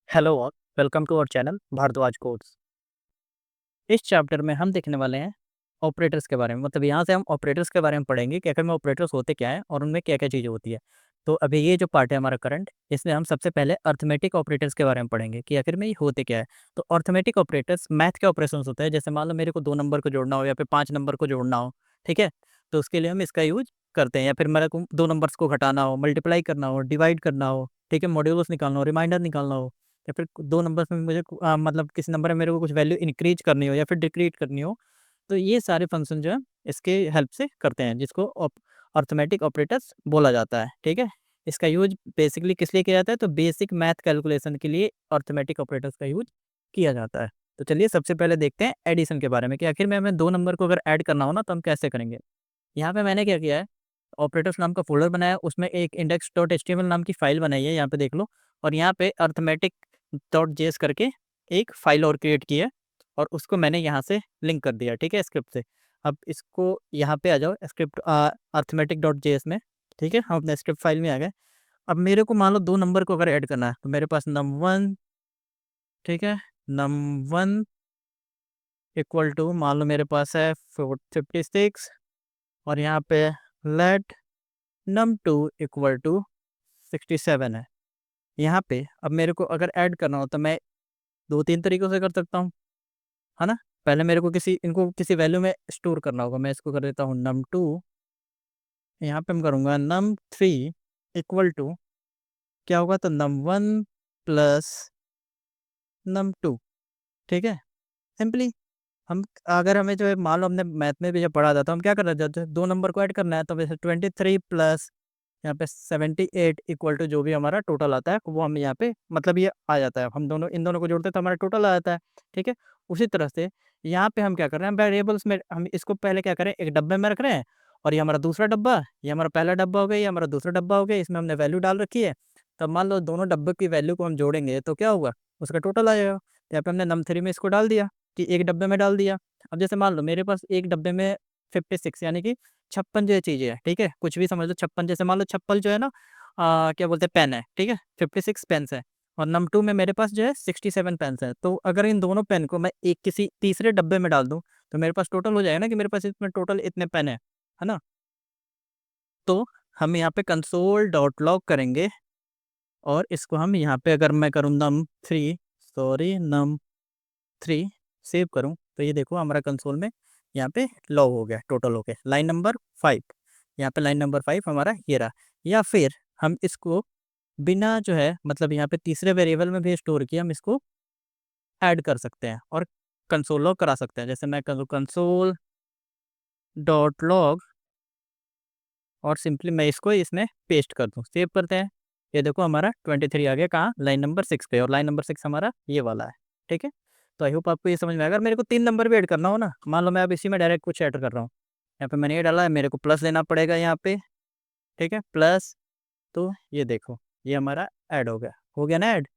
Hello और welcome to our channel Bhardwaj codes. इस chapter में हम देखने वाले हैं ऑपरेटर्स के बारे में। मतलब यहाँ से हम ऑपरेटर्स के बारे में पढ़ेंगे कि आखिर में ऑपरेटर्स होते क्या हैं और उनमें क्या क्या चीज़ें होती है। तो अभी ये जो पार्ट है हमारा करंट, इसमें हम सबसे पहले अर्थमेटिक ऑपरेटर्स के बारे में पढ़ेंगे कि आखिर में ये होते क्या है। तो अर्थमेटिक ऑपरेटर्स मैथ के ऑपरेशन होते हैं। जैसे मान लो मेरे को 2 नंबर को जोड़ना हो या फिर 5 नंबर को जोड़ना हो, ठीक है, तो उसके लिए हम इसका यूज करते हैं। या फिर मेरे को 2 नंबर्स को घटाना हो, मल्टीप्लाई करना हो, डिवाइड करना हो, ठीक है, मॉड्यूलस निकालना हो, रिमाइंडर निकालना हो, या फिर 2 नंबर्स में मुझे मतलब किसी नंबर में मेरे को कुछ वैल्यू इंक्रीज करनी हो या फिर डिक्रीज करनी हो, तो ये सारे फंक्शन जो है इसके हेल्प से करते हैं, जिसको अर्थमेटिक ऑपरेटर्स बोला जाता है। ठीक है, इसका यूज बेसिकली किस लिए किया जाता है? तो बेसिक मैथ कैलकुलेशन के लिए अर्थमेटिक ऑपरेटर्स का यूज किया जाता है। तो चलिए सबसे पहले देखते हैं एडिशन के बारे में कि आखिर में हमें 2 नंबर को अगर ऐड करना हो ना, तो हम कैसे करेंगे। यहाँ पे मैंने क्या किया है, ऑपरेटर्स नाम का फ़ोल्डर बनाया है, उसमें एक index.html नाम की फ़ाइल बनाई है, यहाँ पे देख लो। और यहाँ पे arithmetic.js करके एक फ़ाइल और क्रिएट की है और उसको मैंने यहाँ से लिंक कर दिया, ठीक है, स्क्रिप्ट से। अब इसको यहाँ पे आ जाओ स्क्रिप्ट arithmetic.js में, ठीक है, हम अपने स्क्रिप्ट फ़ाइल में आ गए। अब मेरे को मान लो 2 नंबर को अगर ऐड करना है, तो मेरे पास num1, ठीक है, num1 इक्वल टू मान लो मेरे पास है 56 और यहाँ पे लेट num2 इक्वल टू 67 है। यहाँ पे अब मेरे को अगर ऐड करना हो तो मैं 2-3 तरीकों से कर सकता हूँ, है ना? पहले मेरे को इनको किसी वैल्यू में स्टोर करना होगा। मैं इसको कर देता हूँ num2, यहाँ पे मैं करूँगा num3 इक्वल टू क्या होगा, तो num1 प्लस num2, ठीक है? सिंपली हम अगर हमें जो है मान लो हमने मैथ में भी जब पढ़ा था, तो हम क्या कर रहे थे, 2 नंबर को ऐड करना है, तो वैसे 23 प्लस यहाँ पे 78 इक्वल टू जो भी हमारा टोटल आता है, वो हम यहाँ पे मतलब ये आ जाता है। हम दोनों इन दोनों को जोड़ते हैं तो हमारा टोटल आ जाता है, ठीक है? उसी तरह से यहाँ पे हम क्या कर रहे हैं, वेरिएबल्स में हम इसको पहले क्या करें, एक डब्बे में रख रहे हैं और ये हमारा दूसरा डब्बा, ये हमारा पहला डब्बा हो गया, ये हमारा दूसरा डब्बा हो गया, इसमें हमने वैल्यू डाल रखी है। तब मान लो दोनों डब्बे की वैल्यू को हम जोड़ेंगे तो क्या होगा, उसका टोटल आ जाएगा। यहाँ पे हमने num3 में इसको डाल दिया कि एक डब्बे में डाल दिया। अब जैसे मान लो मेरे पास एक डब्बे में 56 यानी कि 56 जो है चीज़ें हैं, ठीक है? कुछ भी समझ लो 56, जैसे मान लो चप्पल जो है ना, क्या बोलते हैं, पेन है, ठीक है? 56 पेन्स हैं और num2 में मेरे पास जो है 67 पेन्स हैं। तो अगर इन दोनों पेन को मैं एक किसी तीसरे डब्बे में डाल दूँ, तो मेरे पास टोटल हो जाएगा ना कि मेरे पास इसमें टोटल इतने पेन है ना? तो हम यहाँ पे कंसोल डॉट लॉग करेंगे और इसको हम यहाँ पे अगर मैं करूँ num3 सेव करूँ, तो ये देखो हमारा कंसोल में यहाँ पे लॉग हो गया, टोटल हो गया। लाइन नंबर 5, यहाँ पे लाइन नंबर 5 हमारा ये रहा। या फिर हम इसको बिना जो है मतलब यहाँ पे तीसरे वेरिएबल में भी स्टोर किया, हम इसको ऐड कर सकते हैं और कंसोल लॉग करा सकते हैं। जैसे मैं करूँ कंसोल डॉट लॉग और सिंपली मैं इसको इसमें पेस्ट कर दूँ, सेव करते हैं। ये देखो हमारा 23 आ गया, कहाँ, लाइन नंबर 6 पे, और लाइन नंबर 6 हमारा ये वाला है, ठीक है? तो आई होप आपको ये समझ में आएगा। अगर मेरे को 3 नंबर भी ऐड करना हो ना, मान लो मैं अब इसी में डायरेक्ट कुछ ऐड कर रहा हूँ, यहाँ पे मैंने ये डाला है, मेरे को प्लस लेना पड़ेगा यहाँ पे, ठीक है, प्लस। तो ये देखो ये हमारा ऐड हो गया ना ऐड,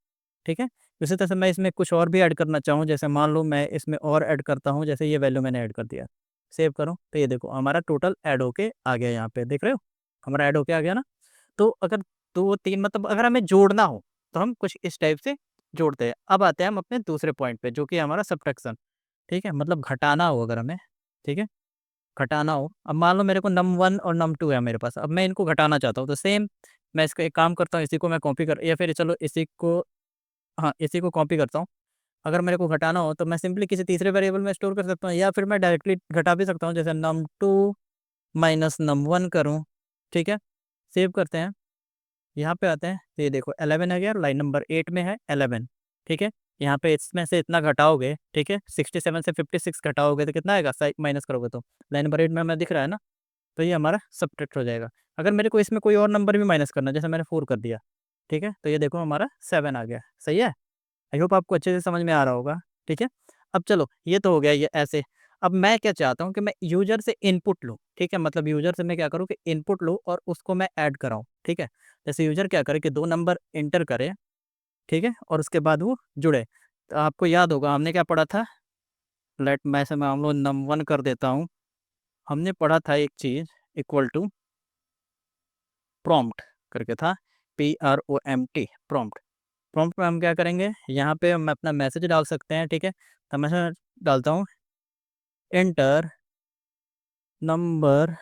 ठीक है? इसी तरह से मैं इसमें कुछ और भी ऐड करना चाहूँ, जैसे मान लो मैं इसमें और ऐड करता हूँ, जैसे ये वैल्यू मैंने ऐड कर दिया, सेव करूँ, तो ये देखो हमारा टोटल ऐड होके आ गया, यहाँ पे देख रहे हो हमारा ऐड होके आ गया ना। तो अगर 2-3 मतलब अगर हमें जोड़ना हो, तो हम कुछ इस टाइप से जोड़ते हैं। अब आते हैं हम अपने दूसरे पॉइंट पे, जो कि हमारा सब्ट्रैक्शन, ठीक है? मतलब घटाना हो अगर हमें, ठीक है? घटाना हो, अब मान लो मेरे को num1 और num2 है मेरे पास, अब मैं इनको घटाना चाहता हूँ, तो सेम मैं इसको एक काम करता हूँ, इसी को मैं कॉपी कर, या फिर चलो इसी को, हाँ, इसी को कॉपी करता हूँ। अगर मेरे को घटाना हो तो मैं सिंपली किसी तीसरे वेरिएबल में स्टोर कर सकता हूँ, या फिर मैं डायरेक्टली घटा भी सकता हूँ, जैसे num2 माइनस num1 करूँ, ठीक है? सेव करते हैं, यहाँ पे आते हैं, तो ये देखो 11 है गया, लाइन नंबर 8 में है 11, ठीक है? यहाँ पे इसमें से इतना घटाओगे, ठीक है? 67 से 56 घटाओगे तो कितना आएगा, साइ माइनस करोगे तो लाइन नंबर 8 में हमें दिख रहा है ना, तो ये हमारा सब्ट्रैक्ट हो जाएगा। अगर मेरे को इसमें कोई और नंबर भी माइनस करना है, जैसे मैंने 4 कर दिया, ठीक है? तो ये देखो हमारा 7 आ गया, सही है? आई होप आपको अच्छे से समझ में आ रहा होगा, ठीक है? अब चलो ये तो हो गया ये ऐसे। अब मैं क्या चाहता हूँ कि मैं यूज़र से इनपुट लूँ, ठीक है? मतलब यूज़र से मैं क्या करूँ कि इनपुट लूँ और उसको मैं ऐड कराऊँ, ठीक है? जैसे यूज़र क्या करे कि 2 नंबर एंटर करे, ठीक है? और उसके बाद वो जुड़े। तो आपको याद होगा हमने क्या पढ़ा था? लेट मैं ऐसे मान लो num1 कर देता हूँ। हमने पढ़ा था एक चीज़ इक्वल टू प्रॉम्प्ट करके था, PROMPT प्रॉम्प्ट। प्रॉम्प्ट में हम क्या करेंगे, यहाँ पे हम अपना मैसेज डाल सकते हैं, ठीक है। तो मैं डालता हूँ एंटर नंबर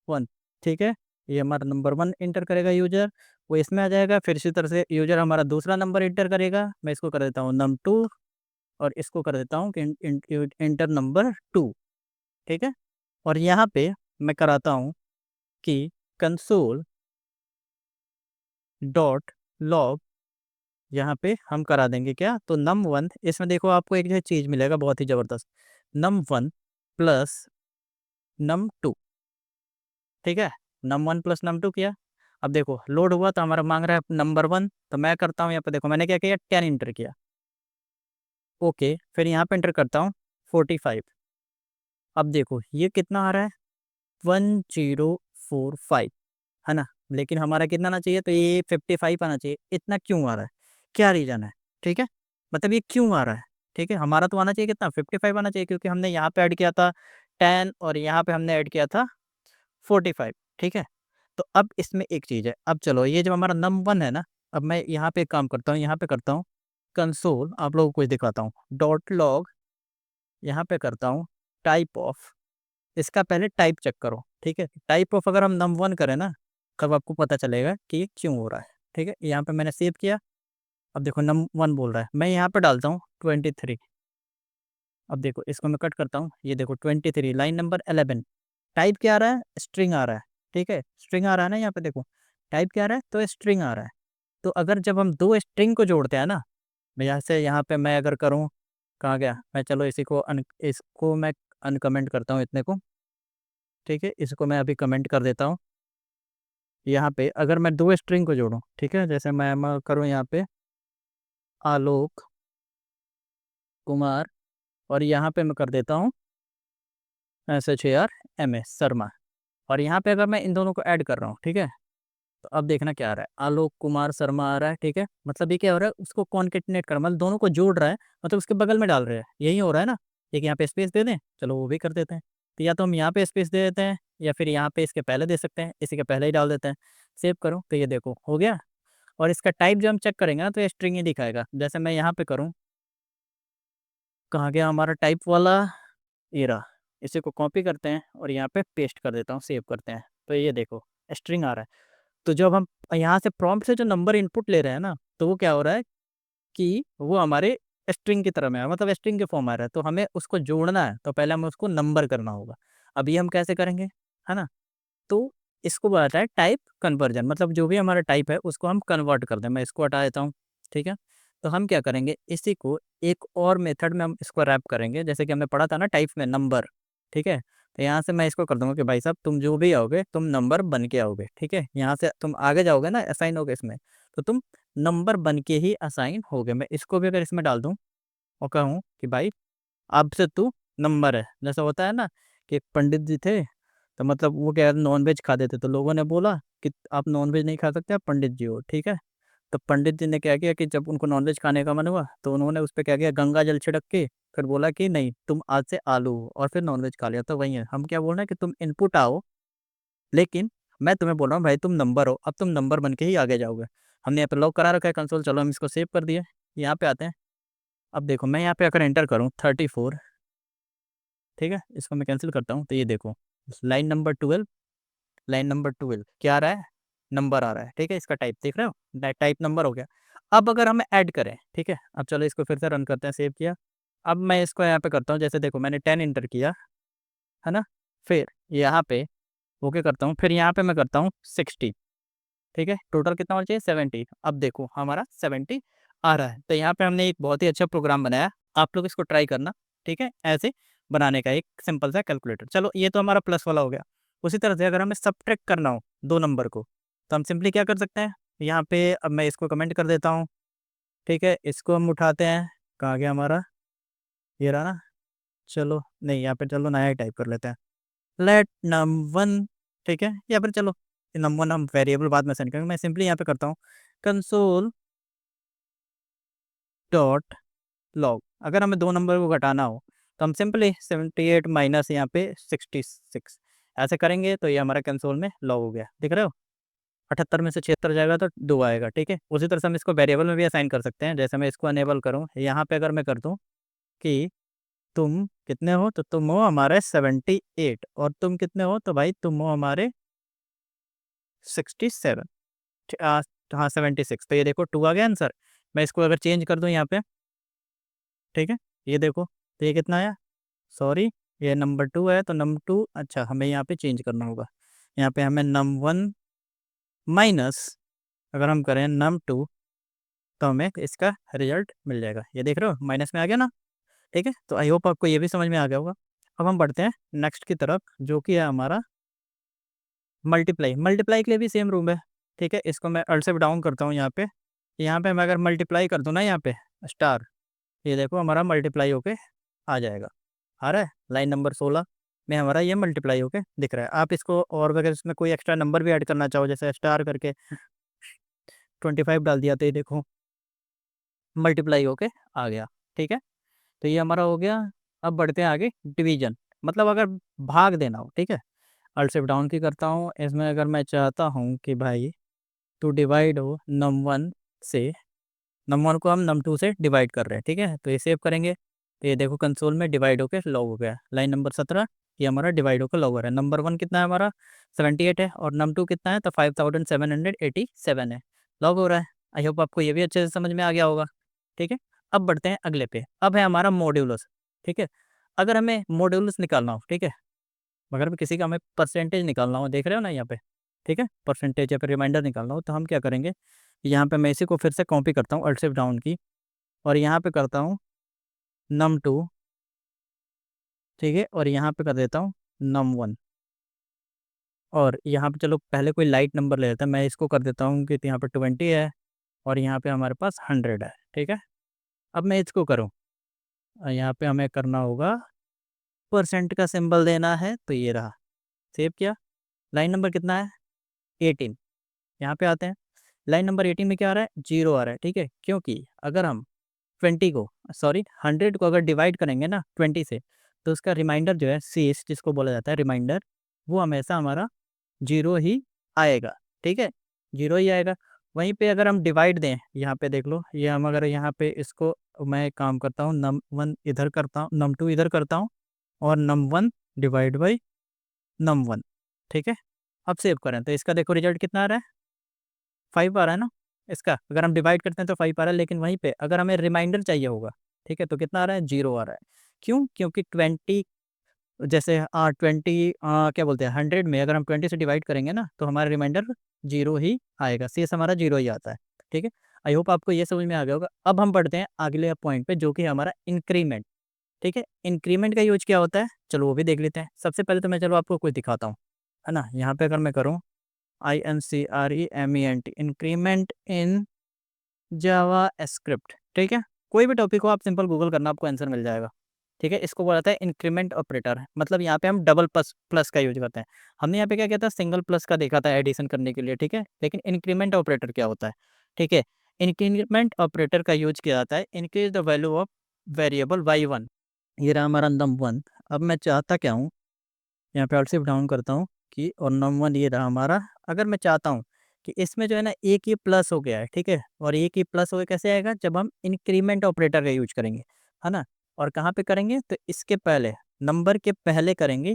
1, ठीक है। ये हमारा नंबर 1 एंटर करेगा यूजर, वो इसमें आ जाएगा। फिर इसी तरह से यूजर हमारा दूसरा नंबर एंटर करेगा, मैं इसको कर देता हूँ num2 और इसको कर देता हूँ कि एंटर नंबर 2, ठीक है। और यहाँ पे मैं कराता हूँ कि कंसोल डॉट लॉग, यहाँ पे हम करा देंगे क्या, तो num1, इसमें देखो आपको एक जो चीज़ मिलेगा बहुत ही ज़बरदस्त, num1 प्लस num2, ठीक है। num1 प्लस num2 किया, अब देखो लोड हुआ तो हमारा मांग रहा है नंबर 1, तो मैं करता हूँ यहाँ पे, देखो मैंने क्या किया, 10 इंटर किया, ओके। फिर यहाँ पे एंटर करता हूँ 45, अब देखो ये कितना आ रहा है, 1045, है ना। लेकिन हमारा कितना आना चाहिए, तो ये 55 आना चाहिए। इतना क्यों आ रहा है, क्या रीज़न है, ठीक है। मतलब ये क्यों आ रहा है, ठीक है। हमारा तो आना चाहिए कितना, 55 आना चाहिए, क्योंकि हमने यहाँ पे ऐड किया था 10 और यहाँ पे हमने ऐड किया था 45, ठीक है। तो अब इसमें एक चीज़ है, अब चलो ये जो हमारा num1 है ना, अब मैं यहाँ पे एक काम करता हूँ, यहाँ पे करता हूँ कंसोल, आप लोगों को कुछ दिखाता हूँ, डॉट लॉग, यहाँ पे करता हूँ टाइप ऑफ, इसका पहले टाइप चेक करो, ठीक है। टाइप ऑफ अगर हम num1 करें ना, तब आपको पता चलेगा कि ये क्यों हो रहा है, ठीक है। यहाँ पे मैंने सेव किया, अब देखो num1 बोल रहा है, मैं यहाँ पे डालता हूँ 23, अब देखो इसको मैं कट करता हूँ, ये देखो 23 लाइन नंबर 11, टाइप क्या आ रहा है, स्ट्रिंग आ रहा है, ठीक है। स्ट्रिंग आ रहा है ना, यहाँ पे देखो टाइप क्या आ रहा है, तो स्ट्रिंग आ रहा है। तो अगर जब हम दो स्ट्रिंग को जोड़ते हैं ना, जैसे यहाँ पे मैं अगर करूँ, कहाँ गया मैं, चलो इसको मैं अनकमेंट करता हूँ इतने को, ठीक है। इसको मैं अभी कमेंट कर देता हूँ। यहाँ पे अगर मैं दो स्ट्रिंग को जोड़ूँ, ठीक है, जैसे मैं करूँ यहाँ पे आलोक कुमार, और यहाँ पे मैं कर देता हूँ SHARMA शर्मा, और यहाँ पे अगर मैं इन दोनों को ऐड कर रहा हूँ, ठीक है, तो अब देखना क्या आ रहा है, आलोक कुमार शर्मा आ रहा है, ठीक है। मतलब ये क्या हो रहा है, उसको कॉन्केटिनेट कर, मतलब दोनों को जोड़ रहा है, मतलब उसके बगल में डाल रहे हैं, यही हो रहा है ना। एक यहाँ पे स्पेस दे दें, चलो वो भी कर देते हैं। तो या तो हम यहाँ पे स्पेस दे देते हैं, या फिर यहाँ पे इसके पहले दे सकते हैं, इसी के पहले ही डाल देते हैं। सेव करो, तो ये देखो हो गया। और इसका टाइप जब हम चेक करेंगे ना, तो ये स्ट्रिंग ही दिखाएगा। जैसे मैं यहाँ पे करूँ, कहाँ गया हमारा टाइप वाला, ये रहा। इसी को कॉपी करते हैं और यहाँ पे पेस्ट कर देता हूँ, सेव करते हैं, तो ये देखो स्ट्रिंग आ रहा है। तो जब हम यहाँ से प्रॉम्प्ट से जो नंबर इनपुट ले रहे हैं ना, तो वो क्या हो रहा है कि वो हमारे स्ट्रिंग की तरह में है, मतलब स्ट्रिंग के फॉर्म आ रहा है। तो हमें उसको जोड़ना है, तो पहले हमें उसको नंबर करना होगा। अब ये हम कैसे करेंगे, है ना। तो इसको बोला है टाइप कन्वर्जन, मतलब जो भी हमारा टाइप है उसको हम कन्वर्ट कर दें। मैं इसको हटा देता हूँ, ठीक है। तो हम क्या करेंगे, इसी को एक और मेथड में हम इसको रैप करेंगे, जैसे कि हमने पढ़ा था ना टाइप में नंबर, ठीक है। तो यहाँ से मैं इसको कर दूंगा कि भाई साहब तुम जो भी आओगे, तुम नंबर बन के आओगे, ठीक है। यहाँ से तुम आगे जाओगे ना, असाइन होगे इसमें, तो तुम नंबर बन के ही असाइन होगे। मैं इसको भी अगर इसमें डाल दूँ और कहूँ कि भाई अब से तू नंबर है, जैसा होता है ना कि एक पंडित जी थे, तो मतलब वो क्या नॉन वेज खाते थे, तो लोगों ने बोला कि आप नॉन वेज नहीं खा सकते, आप पंडित जी हो, ठीक है। तो पंडित जी ने क्या किया कि जब उनको नॉन वेज खाने का मन हुआ, तो उन्होंने उस पर क्या किया, गंगा जल छिड़क के फिर बोला कि नहीं तुम आज से आलू हो, और फिर नॉन वेज खा लिया। तो वही है, हम क्या बोल रहे हैं कि तुम इनपुट आओ, लेकिन मैं तुम्हें बोल रहा हूँ भाई तुम नंबर हो, अब तुम नंबर बन के ही आगे जाओगे। हमने यहाँ पे लॉक करा रखा है कंसोल, चलो हम इसको सेव कर दिए। यहाँ पे आते हैं, अब देखो मैं यहाँ पे अगर एंटर करूँ 34, ठीक है, इसको मैं कैंसिल करता हूँ, तो ये देखो लाइन नंबर 12, लाइन नंबर 12 क्या आ रहा है, नंबर आ रहा है, ठीक है। इसका टाइप देख रहे हो, टाइप नंबर हो गया। अब अगर हम ऐड करें, ठीक है, अब चलो इसको फिर से रन करते हैं, सेव किया। अब मैं इसको यहाँ पे करता हूँ, जैसे देखो मैंने 10 इंटर किया, है ना। फिर यहाँ पे ओके करता हूँ, फिर यहाँ पे मैं करता हूँ 60, ठीक है। टोटल कितना होना चाहिए, 70। अब देखो हमारा 70 आ रहा है। तो यहाँ पे हमने एक बहुत ही अच्छा प्रोग्राम बनाया, आप लोग इसको ट्राई करना, ठीक है। ऐसे बनाने का एक सिंपल सा कैलकुलेटर। चलो ये तो हमारा प्लस वाला हो गया। उसी तरह से अगर हमें सब्ट्रैक्ट करना हो दो नंबर को, तो हम सिंपली क्या कर सकते हैं, यहाँ पे अब मैं इसको कमेंट कर देता हूँ, ठीक है। इसको हम उठाते हैं, कहाँ गया हमारा, ये रहा ना। चलो नहीं, यहाँ पे चलो नया ही टाइप कर लेते हैं, लेट num1, ठीक है। या फिर चलो num1 हम वेरिएबल बाद में सेंड करेंगे। मैं सिंपली यहाँ पे करता हूँ कंसोल डॉट लॉग। अगर हमें दो नंबर को घटाना हो, तो हम सिंपली 78 माइनस यहाँ पे 66 ऐसे करेंगे, तो ये हमारा कंसोल में लॉग हो गया, दिख रहे हो। 78 में से 76 जाएगा तो 2 आएगा, ठीक है। उसी तरह से हम इसको वेरिएबल में भी असाइन कर सकते हैं। जैसे मैं इसको अनेबल करूँ, यहाँ पे अगर मैं कर दूँ कि तुम कितने हो, तो तुम हो हमारे 78 और तुम कितने हो, तो भाई तुम हो हमारे 67। हाँ हाँ 76। तो ये देखो 2 आ गया आंसर। मैं इसको अगर चेंज कर दूँ यहाँ पे, ठीक है, ये देखो तो ये कितना आया, सॉरी ये नंबर 2 है तो नंबर 2, अच्छा हमें यहाँ पे चेंज करना होगा। यहाँ पे हमें num1 माइनस अगर हम करें num2 तो हमें इसका रिजल्ट मिल जाएगा। ये देख रहे हो माइनस में आ गया ना, ठीक है। तो आई होप आपको ये भी समझ में आ गया होगा। अब हम बढ़ते हैं नेक्स्ट की तरफ, जो कि है हमारा मल्टीप्लाई। मल्टीप्लाई के लिए भी सेम रूम है, ठीक है। इसको मैं अल्ट से डाउन करता हूँ यहाँ पे मैं अगर मल्टीप्लाई कर दूँ ना यहाँ पे स्टार, ये देखो हमारा मल्टीप्लाई होके आ जाएगा। आ रहा है लाइन नंबर 16 में हमारा ये मल्टीप्लाई होके दिख रहा है। आप इसको और अगर इसमें कोई एक्स्ट्रा नंबर भी ऐड करना चाहो, जैसे स्टार करके 25 डाल दिया, तो ये देखो मल्टीप्लाई होके आ गया, ठीक है। तो ये हमारा हो गया। अब बढ़ते हैं आगे डिवीजन, मतलब अगर भाग देना हो, ठीक है। अल्ट शिफ्ट डाउन की करता हूँ, इसमें अगर मैं चाहता हूँ कि भाई टू डिवाइड हो num1 से, num1 को हम num2 से डिवाइड कर रहे हैं, ठीक है। तो ये सेव करेंगे तो ये देखो कंसोल में डिवाइड होकर लॉग हो गया। लाइन नंबर 17 ये हमारा डिवाइड होकर लॉग हो रहा है। नंबर 1 कितना है हमारा 78 है और num2 कितना है तो 5787 है, लॉग हो रहा है। आई होप आपको ये भी अच्छे से समझ में आ गया होगा, ठीक है। अब बढ़ते हैं अगले पे, अब है हमारा मॉड्यूलस, ठीक है। अगर हमें मॉड्यूलस निकालना हो, ठीक है, अगर भी किसी का हमें परसेंटेज निकालना हो, देख रहे हो ना यहाँ पे, ठीक है, परसेंटेज या फिर रिमाइंडर निकालना हो, तो हम क्या करेंगे, यहाँ पे मैं इसी को फिर से कॉपी करता हूँ अल्ट शिफ्ट डाउन की, और यहाँ पे करता हूँ num2, ठीक है, और यहाँ पे कर देता हूँ num1, और यहाँ पे चलो पहले कोई लाइट नंबर ले लेता है, मैं इसको कर देता हूँ कि यहाँ पे 20 है और यहाँ पे हमारे पास 100 है, ठीक है। अब मैं इसको करूँ, यहाँ पे हमें करना होगा परसेंट का सिंबल देना है, तो ये रहा, सेव किया। लाइन नंबर कितना है 18, यहाँ पे आते हैं। लाइन नंबर 18 में क्या आ रहा है, 0 आ रहा है, ठीक है। क्योंकि अगर हम 20 को, सॉरी 100 को अगर डिवाइड करेंगे ना 20 से, तो उसका रिमाइंडर जो है शेष जिसको बोला जाता है रिमाइंडर, वो हमेशा हमारा 0 ही आएगा, ठीक है, 0 ही आएगा। वहीं पे अगर हम डिवाइड दें, यहाँ पे देख लो, ये हम अगर यहाँ पे इसको मैं एक काम करता हूँ num1 इधर करता हूँ, num2 इधर करता हूँ और num1 डिवाइड बाई num1, ठीक है। अब सेव करें तो इसका देखो रिजल्ट कितना आ रहा है, 5 आ रहा है ना। इसका अगर हम डिवाइड करते हैं तो 5 आ रहा है, लेकिन वहीं पे अगर हमें रिमाइंडर चाहिए होगा, ठीक है, तो कितना आ रहा है, 0 आ रहा है। क्यों, क्योंकि 20 जैसे 20 क्या बोलते हैं 100 में अगर हम 20 से डिवाइड करेंगे ना, तो हमारा रिमाइंडर 0 ही आएगा, शेष हमारा 0 ही आता है, ठीक है। आई होप आपको ये समझ में आ गया होगा। अब हम बढ़ते हैं अगले पॉइंट पे, जो कि हमारा इंक्रीमेंट, ठीक है। इंक्रीमेंट का यूज क्या होता है, चलो वो भी देख लेते हैं। सबसे पहले तो मैं चलो आपको कुछ दिखाता हूँ, है ना। यहाँ पे अगर मैं करूँ INCREMENT, increment in Java script, ठीक है। कोई भी टॉपिक हो आप सिंपल गूगल करना, आपको आंसर मिल जाएगा, ठीक है। इसको बोला जाता है इंक्रीमेंट ऑपरेटर, मतलब यहाँ पे हम डबल प्लस प्लस का यूज करते हैं। हमने यहाँ पे क्या किया था, सिंगल प्लस का देखा था एडिशन करने के लिए, ठीक है। लेकिन इंक्रीमेंट ऑपरेटर क्या होता है, ठीक है। इंक्रीमेंट ऑपरेटर का यूज किया जाता है increase the value of variable y1, ये रहा हमारा num1। अब मैं चाहता क्या हूँ, यहाँ पे शिफ्ट डाउन करता हूँ कि और num1 ये रहा हमारा। अगर मैं चाहता हूँ कि इसमें जो है ना एक ये प्लस हो गया है, ठीक है, और एक ही प्लस हो गया कैसे आएगा, जब हम इंक्रीमेंट ऑपरेटर का यूज करेंगे, है ना। और कहाँ पे करेंगे, तो इसके पहले नंबर के पहले करेंगे,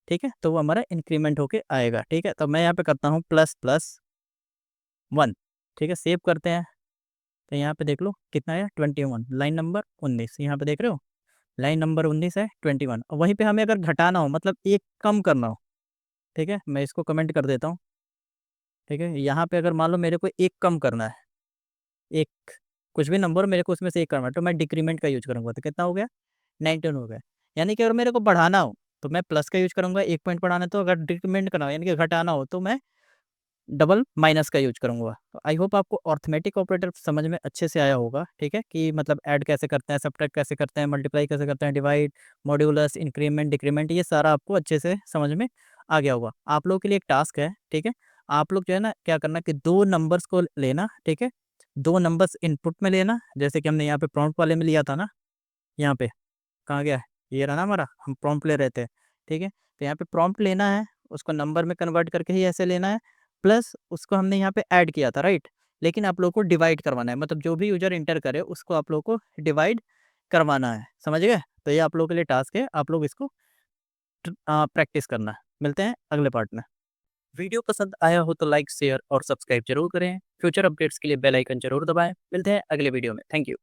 ठीक है, तो वो हमारा इंक्रीमेंट होके आएगा, ठीक है। तो मैं यहाँ पे करता हूँ प्लस प्लस 1, ठीक है, सेव करते हैं। तो यहाँ पे देख लो कितना है 21, लाइन नंबर 19, यहाँ पे देख रहे हो लाइन नंबर 19 है 21। और वहीं पे हमें अगर घटाना हो, मतलब एक कम करना हो, ठीक है, मैं इसको कमेंट कर देता हूँ, ठीक है। यहाँ पे अगर मान लो मेरे को एक कम करना है, एक कुछ भी नंबर मेरे को उसमें से एक करना है, तो मैं डिक्रीमेंट का यूज करूँगा, तो कितना हो गया 19 हो गया। यानी कि अगर मेरे को बढ़ाना हो तो मैं प्लस का यूज करूँगा, 1 पॉइंट बढ़ाना है, तो अगर डिक्रीमेंट करना हो यानी कि घटाना हो तो मैं डबल माइनस का यूज करूँगा। तो आई होप आपको अर्थमेटिक ऑपरेटर समझ में अच्छे से आया होगा, ठीक है, कि मतलब ऐड कैसे करते हैं, सब्ट्रैक्ट कैसे करते हैं, मल्टीप्लाई कैसे करते हैं, डिवाइड, मॉड्यूलस, इंक्रीमेंट, डिक्रीमेंट, ये सारा आपको अच्छे से समझ में आ गया होगा। आप लोगों के लिए एक टास्क है, ठीक है। आप लोग जो है ना क्या करना कि 2 नंबर्स को लेना, ठीक है, 2 नंबर्स इनपुट में लेना, जैसे कि हमने यहाँ पे प्रॉम्प्ट वाले में लिया था ना, यहाँ पे कहाँ गया है, ये रहा ना हमारा, हम प्रॉम्प्ट ले रहे थे, ठीक है। तो यहाँ पे प्रॉम्प्ट लेना है, उसको नंबर में कन्वर्ट करके ही ऐसे लेना है, प्लस उसको हमने यहाँ पे ऐड किया था, राइट? लेकिन आप लोगों को डिवाइड करवाना है, मतलब जो भी यूज़र एंटर करे उसको आप लोगों को डिवाइड करवाना है, समझ गए? तो ये आप लोगों के लिए टास्क है, आप लोग इसको प्रैक्टिस करना। मिलते हैं अगले पार्ट में। वीडियो पसंद आया हो तो लाइक, शेयर और सब्सक्राइब ज़रूर करें। फ्यूचर अपडेट्स के लिए बेल आइकन ज़रूर दबाएँ। मिलते हैं अगले वीडियो में। Thank you.